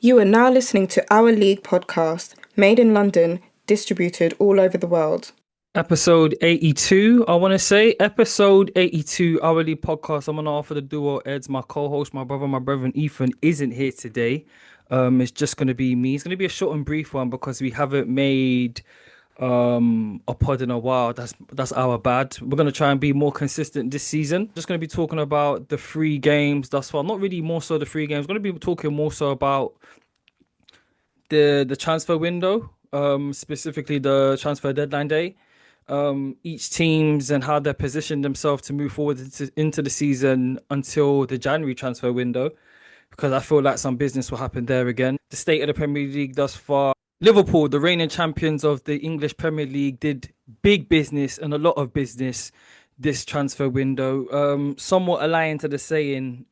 You are now listening to Our League podcast, made in London, distributed all over the world. Episode 82, I want to say. Episode 82, hourly podcast. I'm going to offer the duo Eds. My co-host, my brother Ethan isn't here today. It's just going to be me. It's going to be a short and brief one because we haven't made a pod in a while. That's our bad. We're going to try and be more consistent this season. Just going to be talking about the three games thus far. Not really more so the three games. Going to be talking more so about the transfer window, specifically the transfer deadline day, each teams and how they're positioned themselves to move forward into the season until the January transfer window, because I feel like some business will happen there again. The state of the Premier League thus far. Liverpool, the reigning champions of the English Premier League, did big business and a lot of business this transfer window. Somewhat aligned to the saying,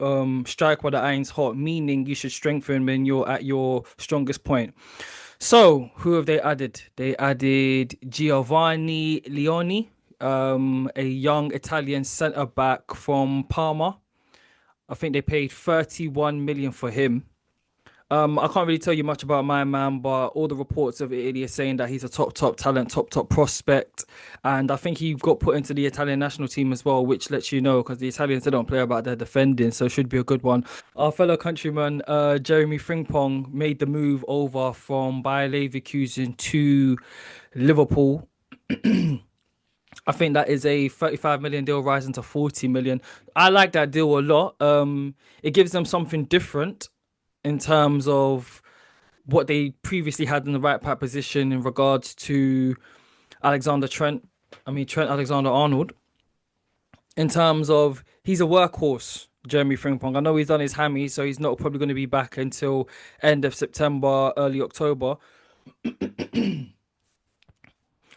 strike while the iron's hot, meaning you should strengthen when you're at your strongest point. So, who have they added? They added Giovanni Leoni, a young Italian centre-back from Parma. I think they paid 31 million for him. I can't really tell you much about my man, but all the reports of Italy are saying that he's a top talent, top prospect. And I think he got put into the Italian national team as well, which lets you know, because the Italians, they don't play about their defending, so it should be a good one. Our fellow countryman, Jeremy Frimpong, made the move over from Bayer Leverkusen to Liverpool. I think that is a 35 million deal rising to 40 million. I like that deal a lot. It gives them something different in terms of what they previously had in the right back position in regards to Trent Alexander-Arnold. In terms of, he's a workhorse, Jeremy Frimpong. I know he's done his hammy, so he's not probably going to be back until end of September, early October.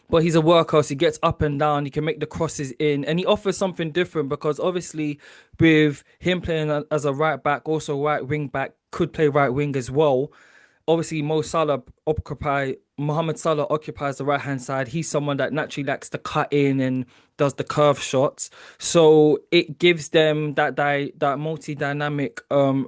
But he's a workhorse. He gets up and down. He can make the crosses in, and he offers something different because obviously, with him playing as a right back, also right wing back, could play right wing as well. Obviously, Mohamed Salah occupies the right hand side. He's someone that naturally likes to cut in and does the curve shots. So it gives them that multi-dynamic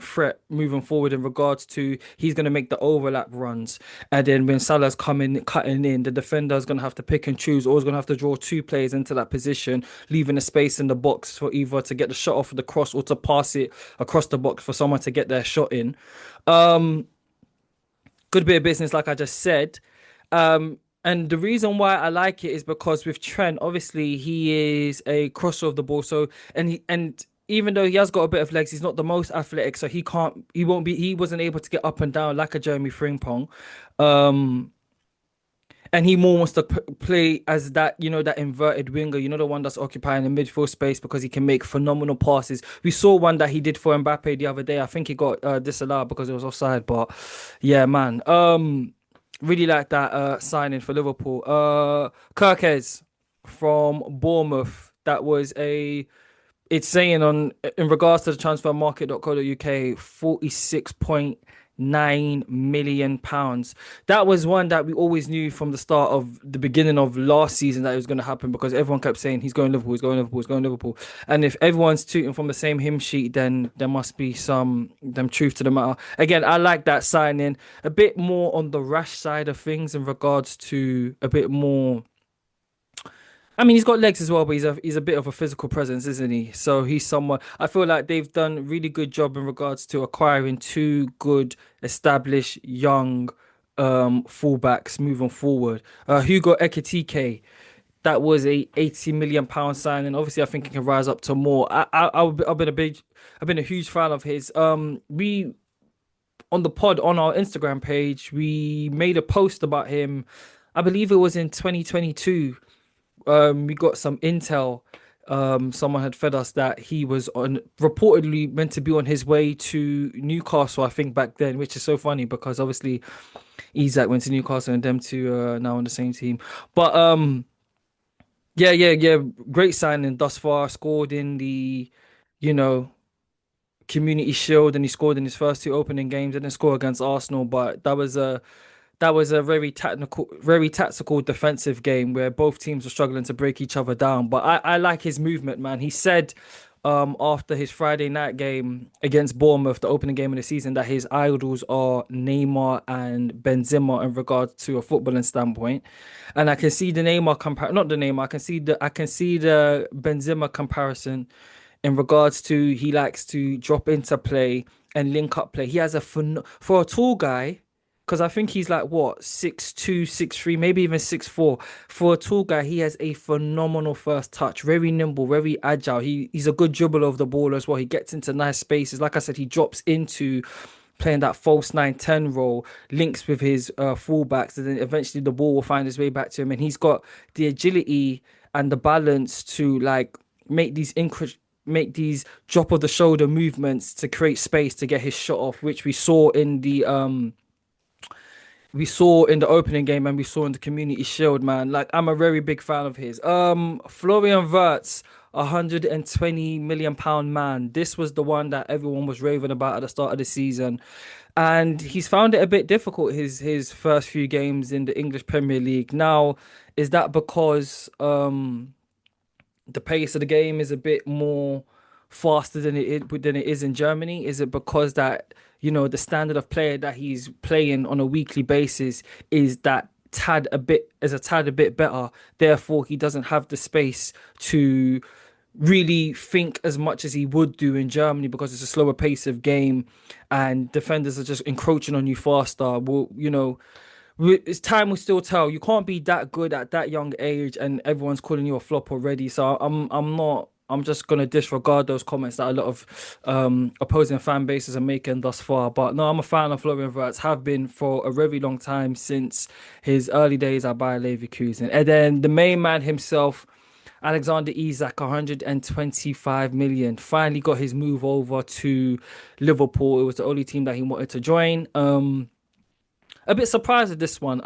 threat moving forward in regards to he's going to make the overlap runs. And then when Salah's cutting in, the defender is going to have to pick and choose, or is going to have to draw two players into that position, leaving a space in the box for either to get the shot off of the cross or to pass it across the box for someone to get their shot in. Good bit of business, like I just said. And the reason why I like it is because with Trent, obviously he is a crosser of the ball. So and even though he has got a bit of legs, he's not the most athletic. So he wasn't able to get up and down like a Jeremy Frimpong. And he more wants to play as that inverted winger, the one that's occupying the midfield space because he can make phenomenal passes. We saw one that he did for Mbappe the other day. I think he got disallowed because it was offside. But yeah, man. Really like that signing for Liverpool. Kirkes from Bournemouth. It's saying in regards to the transfermarket.co.uk, 46.9 million pounds. That was one that we always knew from the beginning of last season that it was going to happen, because everyone kept saying he's going Liverpool, he's going Liverpool, he's going Liverpool. And if everyone's tooting from the same hymn sheet, then there must be some truth to the matter. Again, I like that signing. A bit more on the rash side of things in regards to a bit more. I mean, he's got legs as well, but he's a bit of a physical presence, isn't he? So he's someone, I feel like they've done a really good job in regards to acquiring two good, established, young fullbacks moving forward. Hugo Ekitike, that was a 80 million pound signing. Obviously, I think he can rise up to more. I've been a huge fan of his. We on the pod on our Instagram page, we made a post about him. I believe it was in 2022. We got some intel. Someone had fed us that he was reportedly meant to be on his way to Newcastle, I think, back then, which is so funny because obviously Isak went to Newcastle and them two are now on the same team. But yeah, great signing thus far. Scored in the, you know, Community Shield, and he scored in his first two opening games. Didn't score against Arsenal, but that was a very tactical defensive game where both teams were struggling to break each other down. But I like his movement, man. He said after his Friday night game against Bournemouth, the opening game of the season, that his idols are Neymar and Benzema in regards to a footballing standpoint. And I can see the Neymar not the Neymar, I can see the Benzema comparison in regards to he likes to drop into play and link up play. He has for a tall guy, because I think he's like what 6'2", 6'3", maybe even 6'4". For a tall guy, he has a phenomenal first touch, very nimble, very agile. He's a good dribbler of the ball as well. He gets into nice spaces. Like I said, he drops into playing that false 9-10 role, links with his fullbacks, and then eventually the ball will find its way back to him. And he's got the agility and the balance to like make these drop of the shoulder movements to create space to get his shot off, which we saw in the opening game and we saw in the Community Shield, man. Like, I'm a very big fan of his. Florian Wirtz, £120 million man. This was the one that everyone was raving about at the start of the season. And he's found it a bit difficult, his first few games in the English Premier League. Now, is that because the pace of the game is a bit more faster than it is in Germany? Is it because that, the standard of player that he's playing on a weekly basis is a tad a bit better, therefore he doesn't have the space to really think as much as he would do in Germany because it's a slower pace of game and defenders are just encroaching on you faster? Well, it's time will still tell. You can't be that good at that young age and everyone's calling you a flop already. So I'm just gonna disregard those comments that a lot of opposing fan bases are making thus far. But no, I'm a fan of Florian Wirtz, have been for a very long time since his early days at Bayer Leverkusen. And then the main man himself, Alexander Isak, 125 million, finally got his move over to Liverpool. It was the only team that he wanted to join. A bit surprised at this one.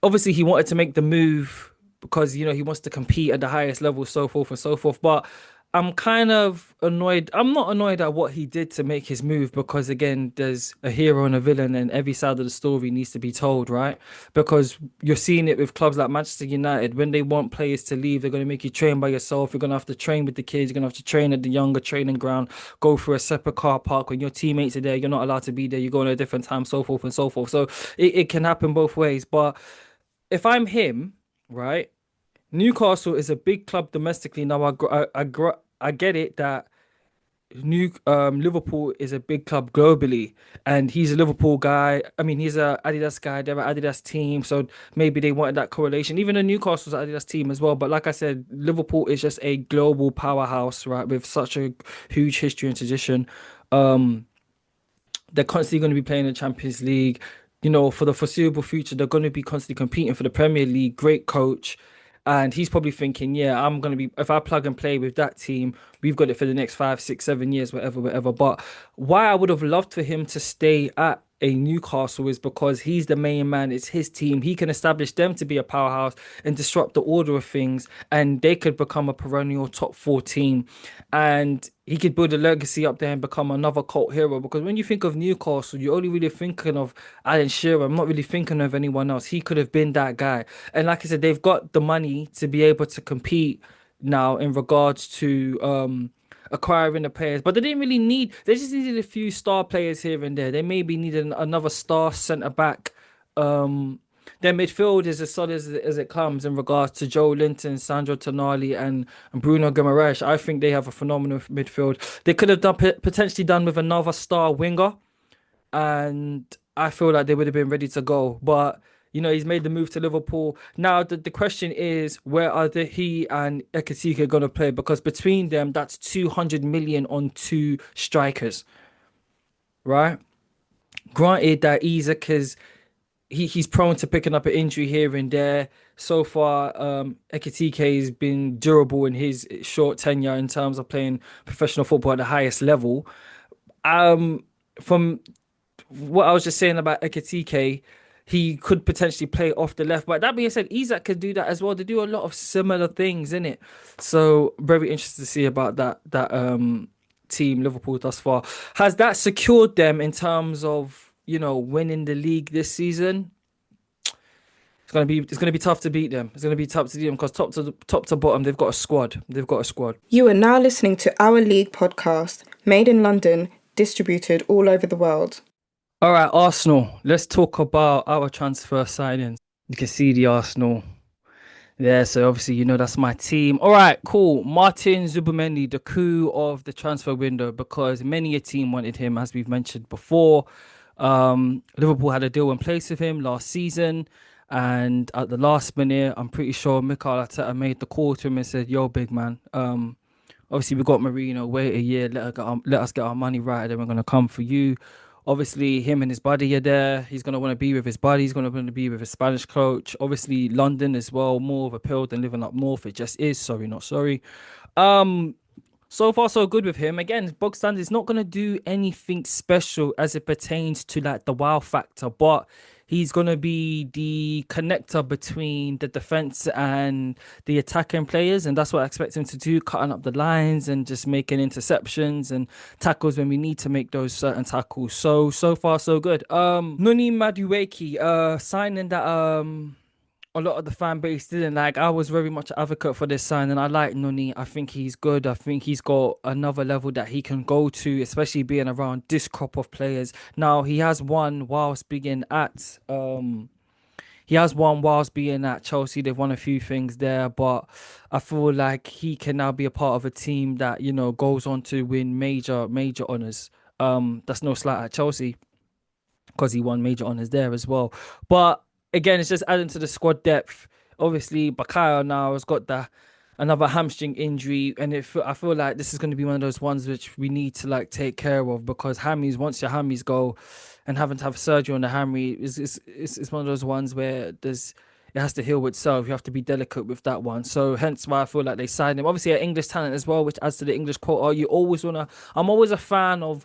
Obviously he wanted to make the move because he wants to compete at the highest level, so forth and so forth. But I'm kind of annoyed. I'm not annoyed at what he did to make his move because, again, there's a hero and a villain and every side of the story needs to be told, right? Because you're seeing it with clubs like Manchester United. When they want players to leave, they're going to make you train by yourself. You're going to have to train with the kids. You're going to have to train at the younger training ground, go through a separate car park. When your teammates are there, you're not allowed to be there. You go at a different time, so forth and so forth. So it can happen both ways. But if I'm him, right, Newcastle is a big club domestically. Now, I get it that Liverpool is a big club globally, and he's a Liverpool guy. I mean, he's a Adidas guy. They're an Adidas team, so maybe they wanted that correlation. Even the Newcastle's an Adidas team as well. But like I said, Liverpool is just a global powerhouse, right, with such a huge history and tradition. They're constantly going to be playing the Champions League. For the foreseeable future, they're going to be constantly competing for the Premier League. Great coach. And he's probably thinking, yeah, I'm going to be, if I plug and play with that team, we've got it for the next 5, 6, 7 years, whatever. But why I would have loved for him to stay at a Newcastle is because he's the main man. It's his team. He can establish them to be a powerhouse and disrupt the order of things, and they could become a perennial top 4 team. And he could build a legacy up there and become another cult hero. Because when you think of Newcastle, you're only really thinking of Alan Shearer. I'm not really thinking of anyone else. He could have been that guy. And like I said, they've got the money to be able to compete now in regards to acquiring the players, but they just needed a few star players here and there. They maybe needed another star centre back. Their midfield is as solid as it comes in regards to Joe Linton, Sandro Tonali, and Bruno Guimaraes. I think they have a phenomenal midfield. They could have potentially done with another star winger, and I feel like they would have been ready to go. But he's made the move to Liverpool. Now, the question is, where are he and Ekitike going to play? Because between them, that's 200 million on 2 strikers, right? Granted that Isak he's prone to picking up an injury here and there. So far, Ekitike has been durable in his short tenure in terms of playing professional football at the highest level. From what I was just saying about Ekitike, he could potentially play off the left. But that being said, Isak could do that as well. They do a lot of similar things, innit? So very interested to see about that team, Liverpool, thus far. Has that secured them in terms of, winning the league this season? It's gonna be tough to beat them. It's gonna be tough to beat them because top to bottom, they've got a squad. They've got a squad. You are now listening to Our League podcast, made in London, distributed all over the world. All right, Arsenal. Let's talk about our transfer signings. You can see the Arsenal there, so obviously that's my team. All right, cool. Martin Zubimendi, the coup of the transfer window, because many a team wanted him, as we've mentioned before. Liverpool had a deal in place with him last season, and at the last minute, I'm pretty sure Mikel Arteta made the call to him and said, "Yo, big man. Obviously we got Marino. Wait a year. Let us get our money right, and then we're gonna come for you." Obviously, him and his buddy are there. He's gonna want to be with his buddy. He's gonna want to be with his Spanish coach. Obviously, London as well. More of a appeal than living up north. It just is. Sorry, not sorry. Um, so far, so good with him. Again, bog standard is not going to do anything special as it pertains to like the wow factor, but he's going to be the connector between the defense and the attacking players. And that's what I expect him to do, cutting up the lines and just making interceptions and tackles when we need to make those certain tackles. So far, so good. Noni Madueke, signing that a lot of the fan base didn't like. I was very much an advocate for this sign, and I like Nuni. I think he's good. I think he's got another level that he can go to, especially being around this crop of players. Now he has won whilst being at Chelsea. They've won a few things there, but I feel like he can now be a part of a team that goes on to win major honours. That's no slight at Chelsea because he won major honours there as well. But again, it's just adding to the squad depth. Obviously, Bakayo now has got another hamstring injury, and I feel like this is going to be one of those ones which we need to like take care of, because once your hammies go, and having to have surgery on the hammy is one of those ones where it has to heal itself. You have to be delicate with that one. So hence why I feel like they signed him. Obviously, an English talent as well, which adds to the English quota. I'm always a fan of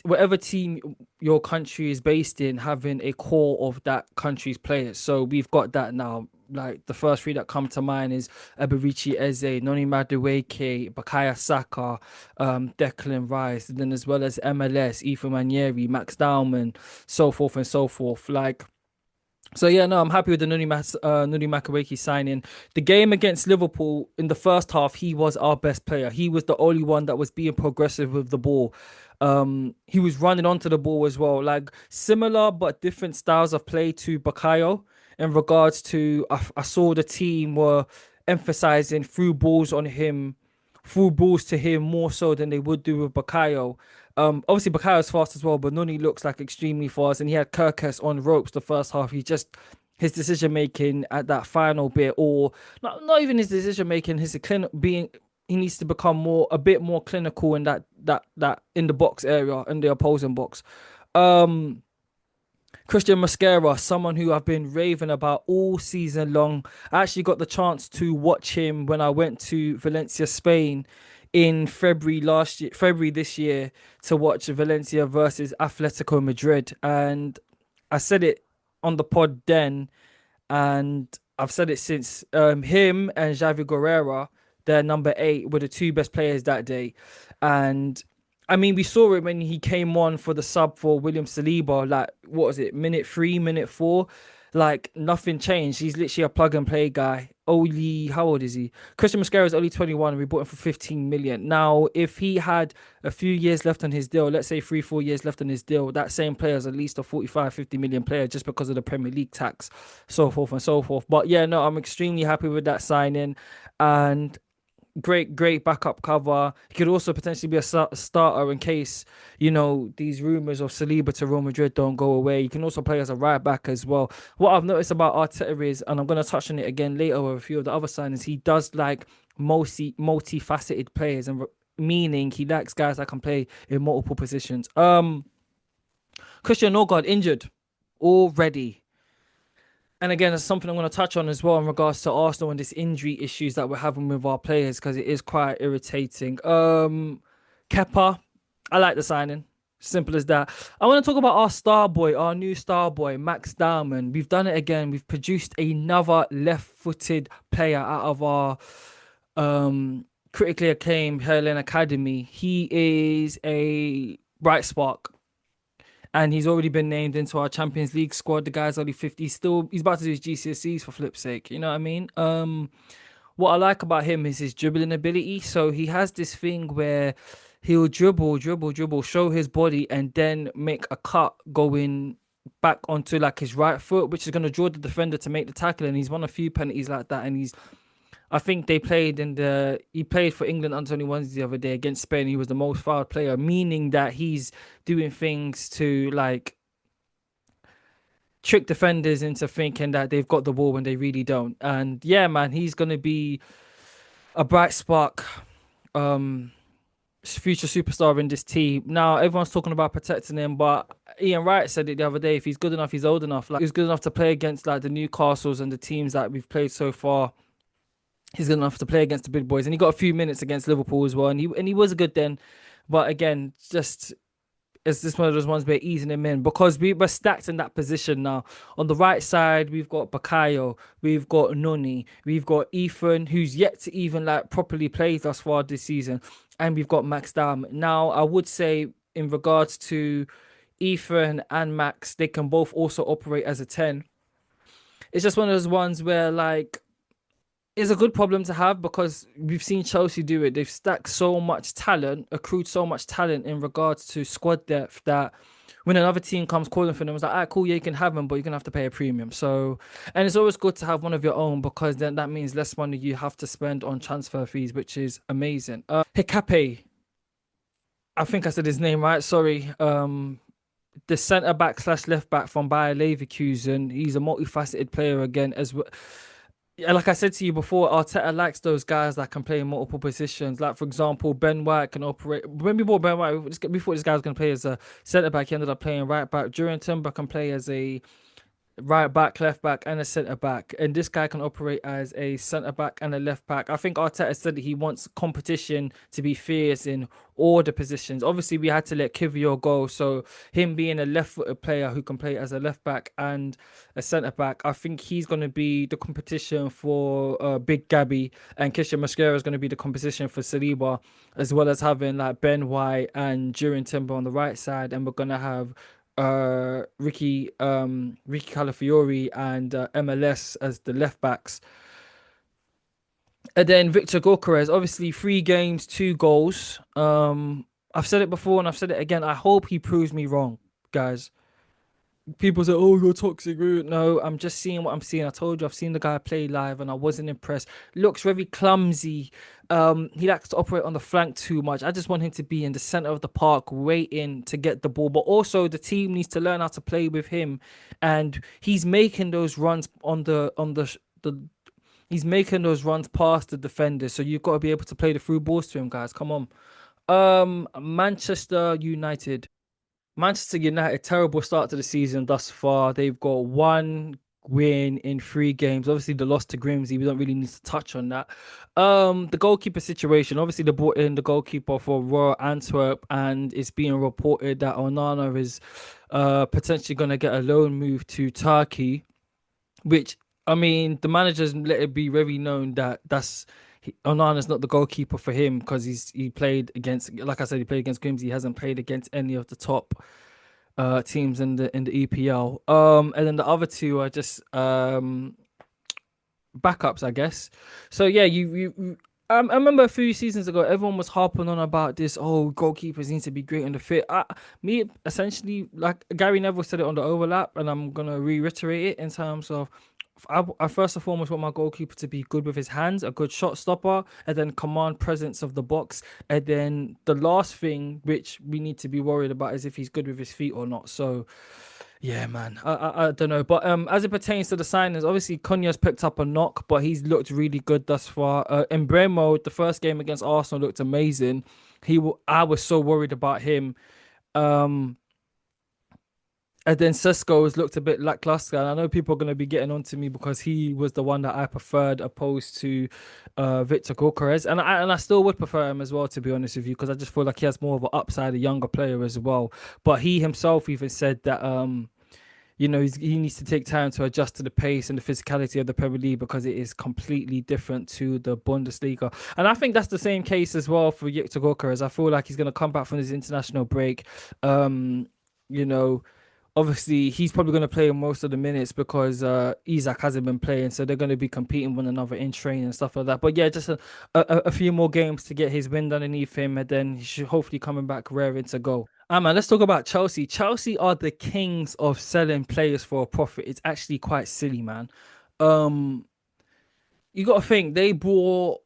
whatever team your country is based in, having a core of that country's players. So we've got that now. Like the first three that come to mind is Eberichi Eze, Noni Madueke, Bakaya Saka, Declan Rice, and then as well as MLS, Ethan Manieri, Max Dowman, so forth and so forth. So yeah, no, I'm happy with the Nuni Madueke signing. The game against Liverpool in the first half, he was our best player. He was the only one that was being progressive with the ball. He was running onto the ball as well. Like similar but different styles of play to Bakayo in regards to I saw the team were emphasizing through balls to him more so than they would do with Bakayo. Obviously Bakayo's fast as well, but Noni looks like extremely fast, and he had Kirkes on ropes the first half. His decision making at that final bit, or not even his decision making, he needs to become a bit more clinical in that in the box area, in the opposing box. Christian Mosquera, someone who I've been raving about all season long. I actually got the chance to watch him when I went to Valencia, Spain in February this year, to watch Valencia versus Atletico Madrid. And I said it on the pod then, and I've said it since. Him and Xavi Guerrero, their number 8, were the two best players that day. And I mean, we saw it when he came on for the sub for William Saliba. Like, what was it, minute 3, minute 4? Like, nothing changed. He's literally a plug and play guy. How old is he? Christian Mosquera is only 21, and we bought him for 15 million. Now, if he had a few years left on his deal, let's say 3-4 years left on his deal, that same player is at least a 45-50 million player, just because of the Premier League tax, so forth and so forth. But yeah, no, I'm extremely happy with that signing. And great backup cover. He could also potentially be a starter in case these rumors of Saliba to Real Madrid don't go away. He can also play as a right back as well. What I've noticed about Arteta is, and I'm going to touch on it again later with a few of the other signings, he does like multifaceted players, and meaning he likes guys that can play in multiple positions. Christian Norgard injured already. And again, it's something I'm going to touch on as well in regards to Arsenal and this injury issues that we're having with our players, because it is quite irritating. Kepa, I like the signing. Simple as that. I want to talk about our new star boy, Max Dowman. We've done it again. We've produced another left-footed player out of our critically acclaimed Hurling Academy. He is a bright spark. and he's already been named into our Champions League squad. The guy's only 50. He's about to do his GCSEs for flip's sake. You know what I mean? What I like about him is his dribbling ability. So he has this thing where he'll dribble, show his body, and then make a cut going back onto like his right foot, which is going to draw the defender to make the tackle. And he's won a few penalties like that. And I think he played for England under 21s the other day against Spain. He was the most fouled player, meaning that he's doing things to like trick defenders into thinking that they've got the ball when they really don't. And yeah, man, he's gonna be a bright spark, um, future superstar in this team. Now everyone's talking about protecting him, but Ian Wright said it the other day. If he's good enough, he's old enough. Like he's good enough to play against like the Newcastles and the teams that we've played so far. He's good enough to play against the big boys, and he got a few minutes against Liverpool as well, and he was good then. But again, just it's just one of those ones where easing him in because we're stacked in that position now. On the right side, we've got Bakayo, we've got Noni, we've got Ethan, who's yet to even like properly play thus far this season, and we've got Max Dowman. Now, I would say in regards to Ethan and Max, they can both also operate as a 10. It's just one of those ones where like it's a good problem to have because we've seen Chelsea do it. They've stacked so much talent, accrued so much talent in regards to squad depth that when another team comes calling for them, it's like, all right, cool, yeah, you can have them, but you're gonna have to pay a premium. So, and it's always good to have one of your own because then that means less money you have to spend on transfer fees, which is amazing. Hikape, I think I said his name right. Sorry. The centre back slash left back from Bayer Leverkusen. He's a multifaceted player again as well. Yeah, like I said to you before, Arteta likes those guys that can play in multiple positions. Like, for example, Ben White can operate. When we bought Ben White, we thought this guy was going to play as a centre back. He ended up playing right back. During Timber can play as a right back, left back, and a centre back. And this guy can operate as a centre back and a left back. I think Arteta said that he wants competition to be fierce in all the positions. Obviously, we had to let Kivior go. So, him being a left footed player who can play as a left back and a centre back, I think he's going to be the competition for Big Gabby. And Christian Mosquera is going to be the competition for Saliba, as well as having like Ben White and Duran Timber on the right side. And we're going to have Ricky Calafiori and MLS as the left backs. And then Victor Gyökeres, obviously 3 games, 2 goals. I've said it before and I've said it again. I hope he proves me wrong, guys. People say, "Oh, you're toxic." No, I'm just seeing what I'm seeing. I told you, I've seen the guy play live, and I wasn't impressed. Looks very clumsy. He likes to operate on the flank too much. I just want him to be in the center of the park, waiting to get the ball. But also, the team needs to learn how to play with him, and he's making those runs the he's making those runs past the defenders. So you've got to be able to play the through balls to him, guys. Come on. Manchester United. Manchester United, terrible start to the season thus far. They've got 1 win in 3 games. Obviously, the loss to Grimsby, we don't really need to touch on that. The goalkeeper situation. Obviously, they brought in the goalkeeper for Royal Antwerp, and it's being reported that Onana is potentially going to get a loan move to Turkey, which I mean, the managers let it be very known that Onana's not the goalkeeper for him because he played against, like I said, he played against Grimsby. He hasn't played against any of the top teams in the EPL. And then the other two are just backups, I guess. So yeah, I remember a few seasons ago, everyone was harping on about this. Oh, goalkeepers need to be great in the fit. Me, essentially, like Gary Neville said it on the overlap, and I'm gonna reiterate it in terms of I first and foremost want my goalkeeper to be good with his hands, a good shot stopper, and then command presence of the box. And then the last thing which we need to be worried about is if he's good with his feet or not. So, yeah, man, I don't know. But as it pertains to the signings, obviously Cunha's picked up a knock, but he's looked really good thus far. In Bremo, the first game against Arsenal looked amazing. I was so worried about him. Um, and then Sesko has looked a bit lackluster. And I know people are going to be getting on to me because he was the one that I preferred opposed to Victor Gyökeres. And I still would prefer him as well, to be honest with you, because I just feel like he has more of an upside, a younger player as well. But he himself even said that, he needs to take time to adjust to the pace and the physicality of the Premier League because it is completely different to the Bundesliga. And I think that's the same case as well for Victor Gyökeres. I feel like he's going to come back from his international break. you know, obviously he's probably going to play most of the minutes because Isak hasn't been playing, so they're going to be competing one another in training and stuff like that. But yeah, just a few more games to get his wind underneath him, and then he should hopefully coming back raring to go. Man, let's talk about Chelsea. Chelsea are the kings of selling players for a profit. It's actually quite silly, man. Um, you got to think they bought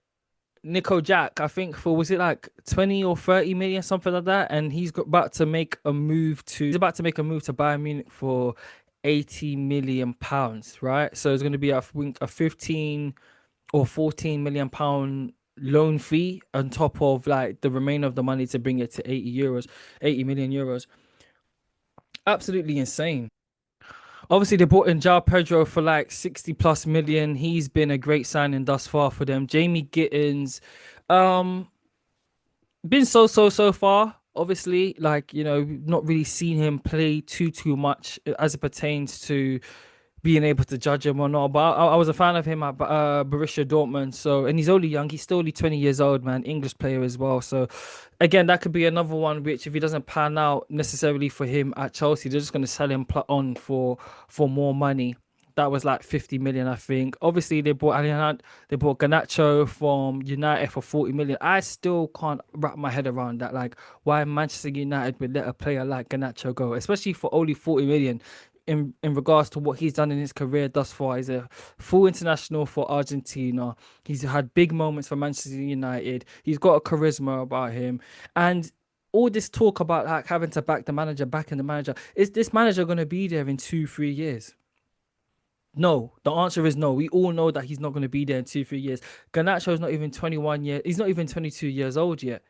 Nico Jack, I think for was it like 20 or 30 million, something like that, and he's about to make a move to Bayern Munich for 80 million pounds, right? So it's going to be I think a 15 or 14 million pound loan fee on top of like the remainder of the money to bring it to 80 million euros. Absolutely insane. Obviously, they brought in João Pedro for like 60 plus million. He's been a great signing thus far for them. Jamie Gittins, um, been so far. Obviously, like not really seen him play too much as it pertains to being able to judge him or not. But I was a fan of him at Borussia Dortmund. So, and he's only young. He's still only 20 years old, man. English player as well. So, again, that could be another one which, if he doesn't pan out necessarily for him at Chelsea, they're just going to sell him on for more money. That was like 50 million, I think. Obviously, they bought Garnacho from United for 40 million. I still can't wrap my head around that. Like, why Manchester United would let a player like Garnacho go, especially for only 40 million in regards to what he's done in his career thus far. He's a full international for Argentina. He's had big moments for Manchester United. He's got a charisma about him. And all this talk about like having to backing the manager, is this manager going to be there in 2-3 years? No, the answer is no. We all know that he's not going to be there in 2-3 years. Garnacho is not even 21 years. He's not even 22 years old yet,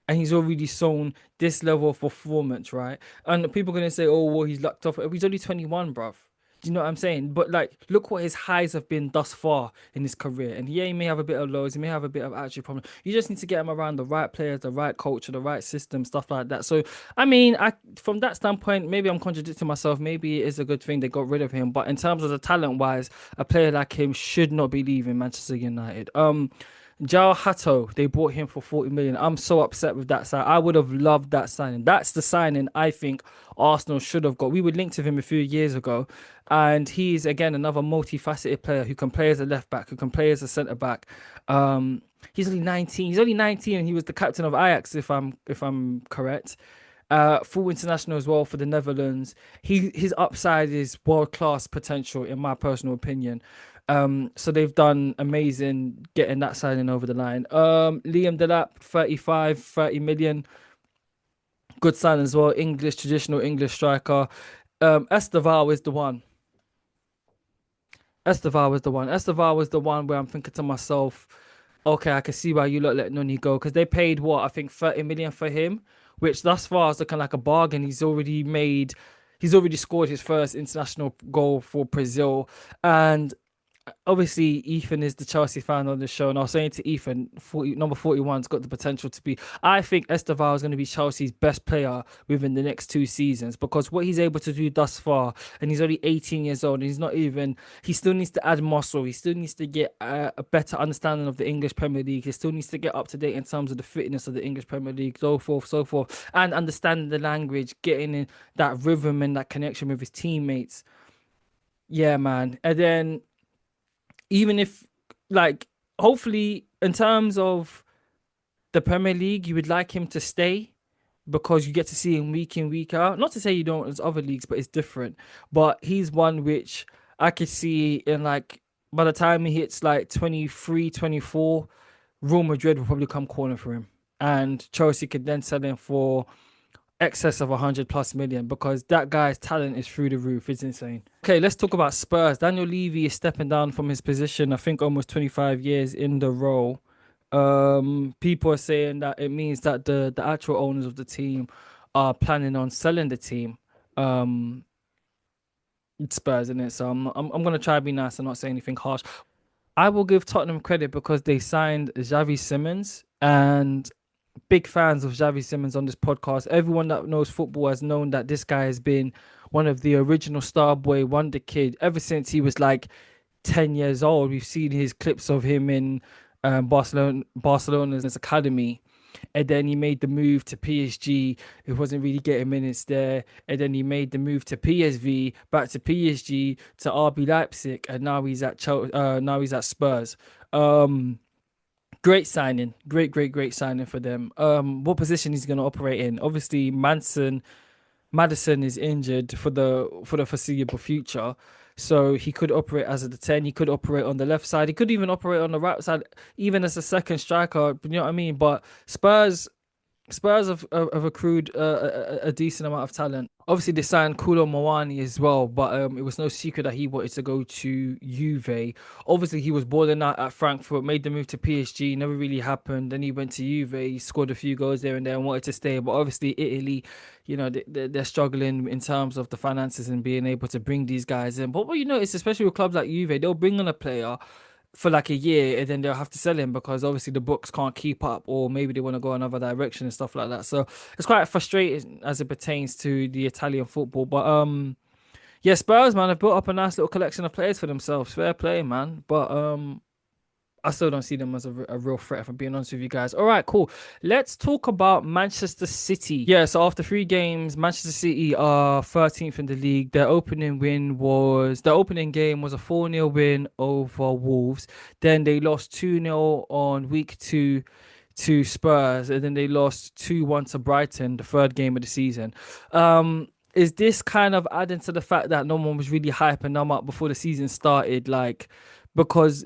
and he's already shown this level of performance, right? And people are gonna say, "Oh, well, he's lucked off." He's only 21, bruv. Do you know what I'm saying? But like, look what his highs have been thus far in his career. And yeah, he may have a bit of lows, he may have a bit of attitude problem. You just need to get him around the right players, the right culture, the right system, stuff like that. So, I mean, I from that standpoint, maybe I'm contradicting myself. Maybe it is a good thing they got rid of him. But in terms of the talent wise, a player like him should not be leaving Manchester United. João Hato, they bought him for 40 million. I'm so upset with that sign. I would have loved that signing. That's the signing I think Arsenal should have got. We were linked with him a few years ago, and he's again another multifaceted player who can play as a left back, who can play as a centre back. He's only 19. He's only 19, and he was the captain of Ajax, if I'm correct. Full international as well for the Netherlands. His upside is world class potential, in my personal opinion. So they've done amazing getting that signing over the line. Liam Delap, 30 million. Good sign as well. Traditional English striker. Estêvão is the one. Estêvão was the one. Estêvão was the one where I'm thinking to myself, okay, I can see why you lot let Noni go, because they paid what, I think 30 million for him, which thus far is looking like a bargain. He's already scored his first international goal for Brazil, and obviously Ethan is the Chelsea fan on the show, and I was saying to Ethan, number 41's got the potential to be. I think Estevao is going to be Chelsea's best player within the next 2 seasons, because what he's able to do thus far, and he's only 18 years old, and he still needs to add muscle. He still needs to get a better understanding of the English Premier League. He still needs to get up to date in terms of the fitness of the English Premier League, so forth, and understanding the language, getting in that rhythm and that connection with his teammates. Yeah, man. And then even if, like, hopefully in terms of the Premier League, you would like him to stay because you get to see him week in, week out. Not to say you don't as other leagues, but it's different. But he's one which I could see in, like, by the time he hits like 23, 24, Real Madrid will probably come calling for him. And Chelsea could then sell him for excess of 100 plus million, because that guy's talent is through the roof. It's insane. Okay, let's talk about Spurs. Daniel Levy is stepping down from his position, I think almost 25 years in the role. People are saying that it means that the actual owners of the team are planning on selling the team. It's Spurs, isn't it? So I'm gonna try to be nice and not say anything harsh. I will give Tottenham credit because they signed Xavi Simons, and big fans of Xavi Simons on this podcast. Everyone that knows football has known that this guy has been one of the original Starboy Wonder Kid ever since he was like 10 years old. We've seen his clips of him in Barcelona's academy. And then he made the move to PSG. It wasn't really getting minutes there. And then he made the move to PSV, back to PSG, to RB Leipzig, and now he's at now he's at Spurs. Great signing, great signing for them. What position he's going to operate in? Obviously, Madison is injured for the foreseeable future, so he could operate as the 10. He could operate on the left side. He could even operate on the right side, even as a second striker. You know what I mean? But Spurs have accrued a decent amount of talent. Obviously, they signed Koulo Moani as well, but it was no secret that he wanted to go to Juve. Obviously, he was balling out at Frankfurt, made the move to PSG, never really happened. Then he went to Juve, he scored a few goals there and there and wanted to stay. But obviously, Italy, they're struggling in terms of the finances and being able to bring these guys in. But what you notice, especially with clubs like Juve, they'll bring on a player for like a year and then they'll have to sell him because obviously the books can't keep up, or maybe they want to go another direction and stuff like that. So it's quite frustrating as it pertains to the Italian football. But yeah, Spurs, man, have built up a nice little collection of players for themselves. Fair play, man. But I still don't see them as a real threat, if I'm being honest with you guys. All right, cool. Let's talk about Manchester City. Yeah, so after 3 games, Manchester City are 13th in the league. Their opening game was a 4-0 win over Wolves. Then they lost 2-0 on week 2 to Spurs, and then they lost 2-1 to Brighton, the 3rd game of the season. Is this kind of adding to the fact that no one was really hyping them up before the season started? Like, because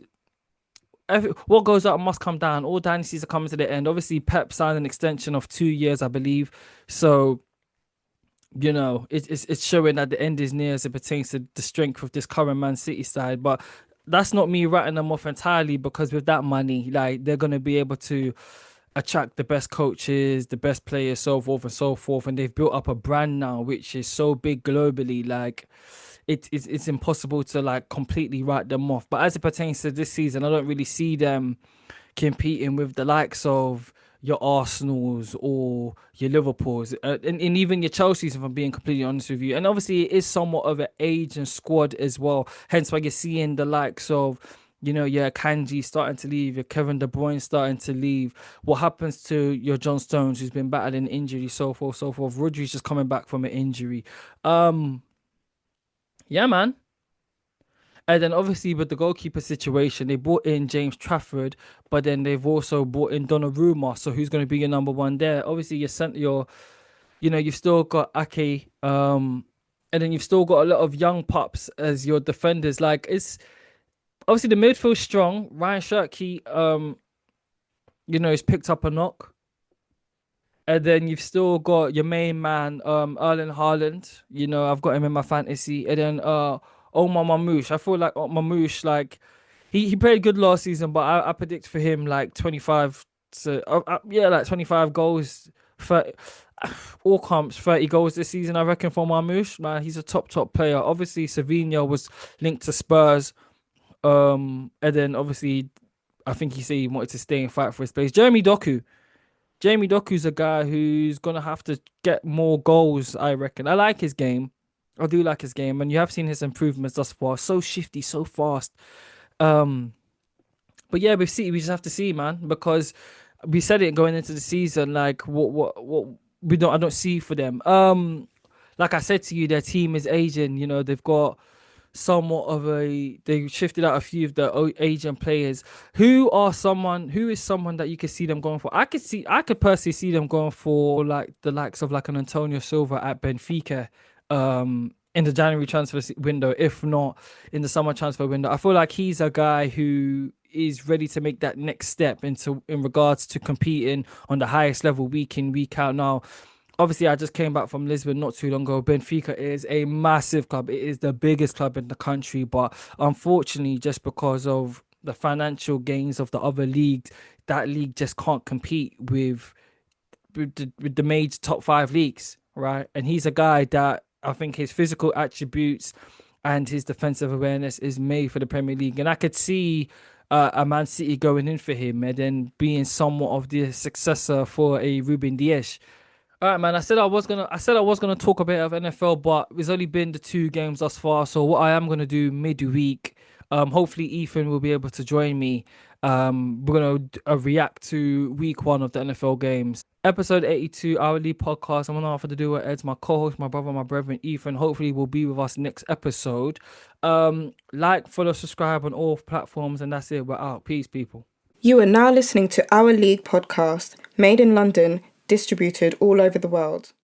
what goes up must come down. All dynasties are coming to the end. Obviously, Pep signed an extension of 2 years, I believe. So, it's showing that the end is near as it pertains to the strength of this current Man City side. But that's not me writing them off entirely, because with that money, like, they're going to be able to attract the best coaches, the best players, so forth and so forth. And they've built up a brand now, which is so big globally. Like, it's impossible to like completely write them off. But as it pertains to this season, I don't really see them competing with the likes of your Arsenals or your Liverpools, and even your Chelseas, if I'm being completely honest with you. And obviously, it is somewhat of an age and squad as well. Hence why you're seeing the likes of, your Kanji starting to leave, your Kevin De Bruyne starting to leave. What happens to your John Stones, who's been battling injury, so forth, so forth. Rodri's just coming back from an injury. Yeah, man. And then obviously with the goalkeeper situation, they brought in James Trafford, but then they've also brought in Donnarumma. So who's going to be your number one there? Obviously, you've still got Ake, and then you've still got a lot of young pups as your defenders. Like, it's obviously the midfield's strong. Ryan Shirky, has picked up a knock. And then you've still got your main man, Erling Haaland. I've got him in my fantasy. And then Omar Mamouche. I feel like Mamouche, like, he played good last season, but I predict for him like 25 like 25 goals, 30, all comps, 30 goals this season, I reckon, for Mamouche. Man, he's a top player. Obviously, Savinho was linked to Spurs. And then obviously, I think he said he wanted to stay and fight for his place. Jamie Doku's a guy who's going to have to get more goals, I reckon. I like his game. I do like his game. And you have seen his improvements thus far. So shifty, so fast. But yeah, with City, we just have to see, man. Because we said it going into the season, like, what I don't see for them. Like I said to you, their team is aging. They've got they shifted out a few of the Asian players. Who is someone that you could see them going for? I could personally see them going for like the likes of like an Antonio Silva at Benfica in the January transfer window, if not in the summer transfer window. I feel like he's a guy who is ready to make that next step in regards to competing on the highest level week in, week out. Now, obviously, I just came back from Lisbon not too long ago. Benfica is a massive club. It is the biggest club in the country. But unfortunately, just because of the financial gains of the other leagues, that league just can't compete with the major top 5 leagues, right? And he's a guy that I think his physical attributes and his defensive awareness is made for the Premier League. And I could see a Man City going in for him and then being somewhat of the successor for a Ruben Dias. All right, man. I said I was gonna talk a bit of NFL, but it's only been the 2 games thus far. So what I am gonna do midweek, hopefully Ethan will be able to join me, We're going to react to week 1 of the NFL games. Episode 82, Our League podcast. I'm on half of the duo Eds, my co-host, my brother, my brethren, Ethan. Hopefully will be with us next episode. Like, follow, subscribe on all platforms, and that's it. We're out. Peace, people. You are now listening to Our League podcast, made in London, distributed all over the world.